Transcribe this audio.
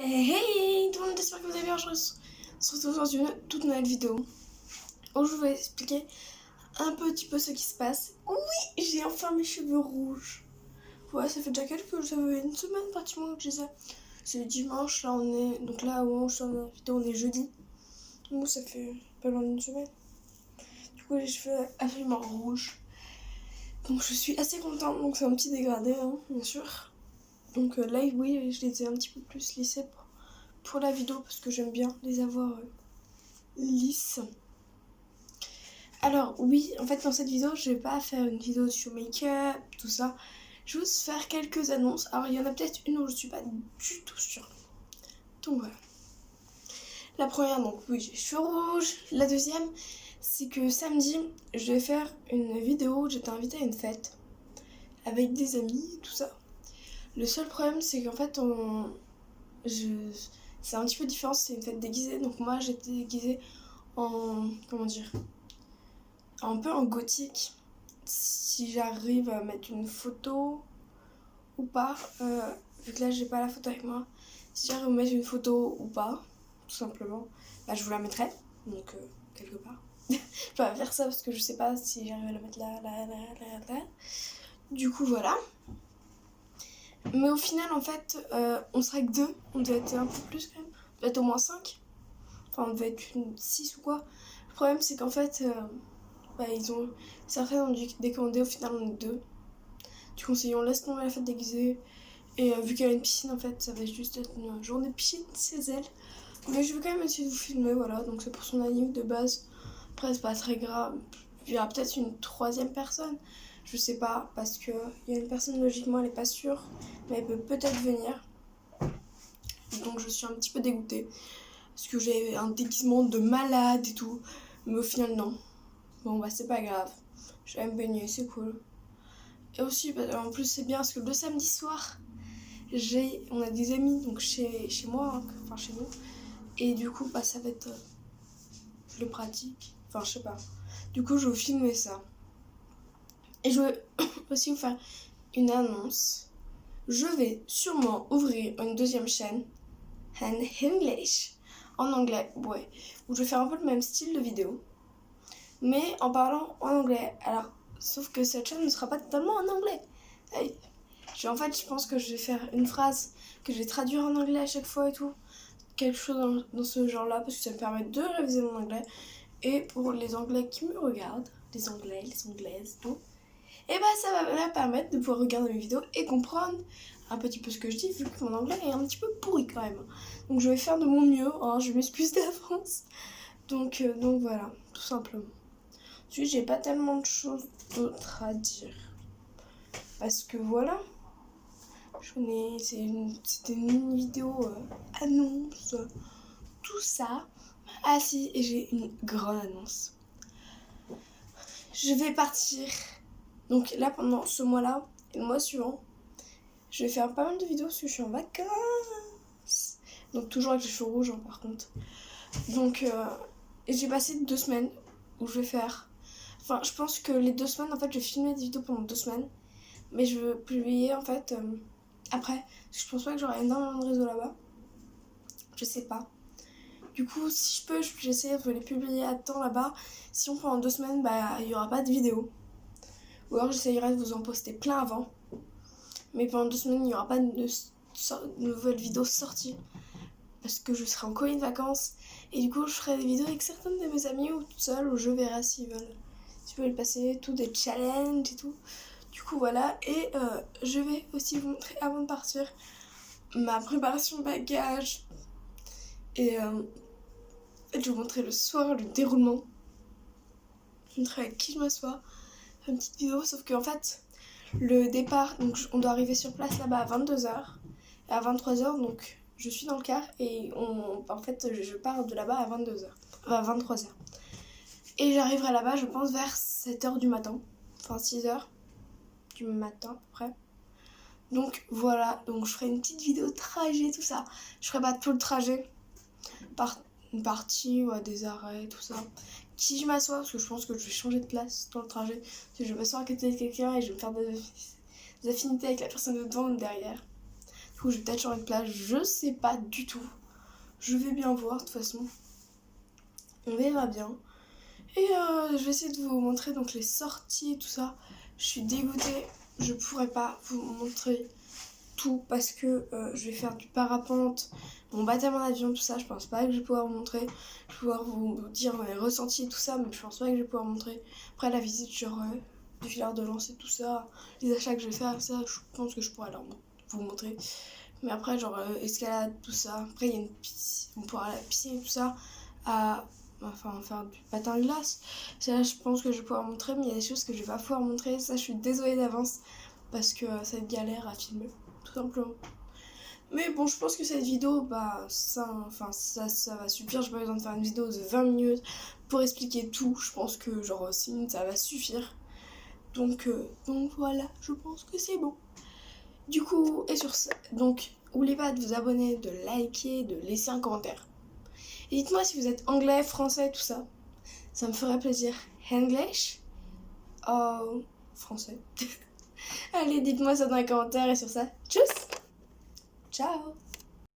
Hey hey tout le monde, j'espère que vous allez bien. On se retrouve dans une toute nouvelle vidéo où je vais expliquer un petit peu ce qui se passe. Oui, j'ai enfin mes cheveux rouges. Ouais, ça fait déjà une semaine pratiquement que j'ai ça. C'est dimanche, là on est. Donc là où on sort la vidéo, on est jeudi. Donc ça fait pas loin d'une semaine. Du coup, j'ai les cheveux absolument rouges. Donc je suis assez contente. Donc c'est un petit dégradé, hein, bien sûr. Donc là, oui, je les ai un petit peu plus lissés pour la vidéo parce que j'aime bien les avoir lisses. Alors oui, en fait dans cette vidéo, je vais pas faire une vidéo sur make-up, tout ça. Je vais juste faire quelques annonces. Alors il y en a peut-être une où je suis pas du tout sûre. Donc voilà. La première, donc oui, j'ai les cheveux rouges. La deuxième, c'est que samedi, je vais faire une vidéo où j'étais invitée à une fête avec des amis, tout ça. Le seul problème, c'est qu'en fait, c'est un petit peu différent, c'est une fête déguisée. Donc moi, j'étais déguisée en... comment dire, un peu en gothique. Si j'arrive à mettre une photo ou pas, vu que là j'ai pas la photo avec moi, si j'arrive à mettre une photo ou pas, tout simplement, bah je vous la mettrai, donc quelque part. Je peux pas faire ça parce que je sais pas si j'arrive à la mettre là. Du coup voilà. Mais au final en fait, on sera que deux, on devait être un peu plus quand même, on devait être au moins 5. Enfin on devait être 6 ou quoi. Le problème c'est qu'en fait... certains ont dû décommander, au final on est deux. Du coup, on laisse tomber la fête déguisée. Et vu qu'elle a une piscine, en fait, ça va juste être une journée de piscine chez elle. Mais je vais quand même essayer de vous filmer, voilà. Donc c'est pour son anniv de base. Après, c'est pas très grave. Il y aura peut-être une troisième personne. Je sais pas, parce qu'il y a une personne, logiquement, elle est pas sûre. Mais elle peut peut-être venir. Donc je suis un petit peu dégoûtée. Parce que j'ai un déguisement de malade et tout. Mais au final, non. Bon, bah, c'est pas grave. Je vais me baigner, c'est cool. Et aussi, en plus, c'est bien parce que le samedi soir, on a des amis donc chez moi, hein, enfin chez nous. Et du coup, bah, ça va être le pratique. Enfin, je sais pas. Du coup, je vais vous filmer ça. Et je vais aussi vous faire une annonce. Je vais sûrement ouvrir une deuxième chaîne, en English, en anglais, ouais, où je vais faire un peu le même style de vidéo, mais en parlant en anglais. Alors, sauf que cette chaîne ne sera pas totalement en anglais. En fait, je pense que je vais faire une phrase que je vais traduire en anglais à chaque fois et tout. Quelque chose dans ce genre-là, parce que ça me permet de réviser mon anglais. Et pour les anglais qui me regardent, les anglais, les anglaises, tout, et bah ça va leur permettre de pouvoir regarder mes vidéos et comprendre un petit peu ce que je dis, vu que mon anglais est un petit peu pourri quand même. Donc je vais faire de mon mieux, hein, je m'excuse d'avance. Donc voilà, tout simplement. Ensuite, j'ai pas tellement de choses d'autres à dire. Parce que voilà. C'était une vidéo annonce, tout ça. Ah si, et j'ai une grande annonce. Je vais partir. Donc là, pendant ce mois-là et le mois suivant, je vais faire pas mal de vidéos parce que je suis en vacances. Donc toujours avec les cheveux rouges, hein, par contre. Donc, et j'ai passé 2 semaines où je vais faire... Enfin, je pense que les 2 semaines, en fait, je vais filmer des vidéos pendant 2 semaines. Mais je veux publier, en fait... après, je pense pas que j'aurai énormément de réseau là-bas. Je sais pas. Du coup, si je peux, j'essaie de les publier à temps là-bas. Sinon, pendant 2 semaines, bah, il y aura pas de vidéo. Ou alors, j'essayerai de vous en poster plein avant. Mais pendant 2 semaines, il n'y aura pas de nouvelles vidéos sorties. Parce que je serai en colonie de vacances. Et du coup, je ferai des vidéos avec certaines de mes amies ou toute seule, où je verrai s'ils veulent passer, tout des challenges et tout. Du coup, voilà. Et je vais aussi vous montrer, avant de partir, ma préparation bagage. Et je vais vous montrer le soir le déroulement. Je vais vous montrer avec qui je m'assois. Une petite vidéo, sauf qu'en fait, le départ, donc on doit arriver sur place là-bas à 22h. Et à 23h, donc je suis dans le car et en fait, je pars de là-bas à 22h. À 23h. Et j'arriverai là-bas, je pense, vers 7h du matin. Enfin, 6h du matin, à peu près. Donc voilà, donc je ferai une petite vidéo de trajet, tout ça. Je ferai pas tout le trajet. Une partie, ouais, des arrêts, tout ça. Si je m'assois, parce que je pense que je vais changer de place dans le trajet, je vais m'asseoir à côté de quelqu'un et je vais me faire des affinités avec la personne de devant ou derrière. Du Du coup, je vais peut-être changer de plage, je sais pas du tout. Je vais bien voir, de toute façon. On verra bien. Et je vais essayer de vous montrer donc les sorties et tout ça. Je suis dégoûtée, je pourrais pas vous montrer tout parce que je vais faire du parapente, mon baptême en avion, tout ça. Je pense pas que je vais pouvoir vous montrer. Je vais pouvoir vous dire mes ressentis et tout ça, mais je pense pas que je vais pouvoir vous montrer. Après la visite, genre du filard de lance et tout ça, les achats que je vais faire, ça, je pense que je pourrais vous montrer. Mais après, genre escalade, tout ça. Après, il y a une piscine, on pourra aller à la piscine et tout ça. Enfin, faire du patin à glace. Ça, je pense que je vais pouvoir montrer, mais il y a des choses que je vais pas pouvoir montrer. Ça, je suis désolée d'avance parce que ça va être galère à filmer, tout simplement. Mais bon, je pense que cette vidéo, ça va suffire. J'ai pas besoin de faire une vidéo de 20 minutes pour expliquer tout. Je pense que genre 6 minutes, ça va suffire. Donc voilà, je pense que c'est bon. Du coup, et sur ça, donc, n'oubliez pas de vous abonner, de liker, de laisser un commentaire. Et dites-moi si vous êtes anglais, français, tout ça. Ça me ferait plaisir. English? Oh, français. Allez, dites-moi ça dans les commentaires et sur ça, tchuss! Ciao!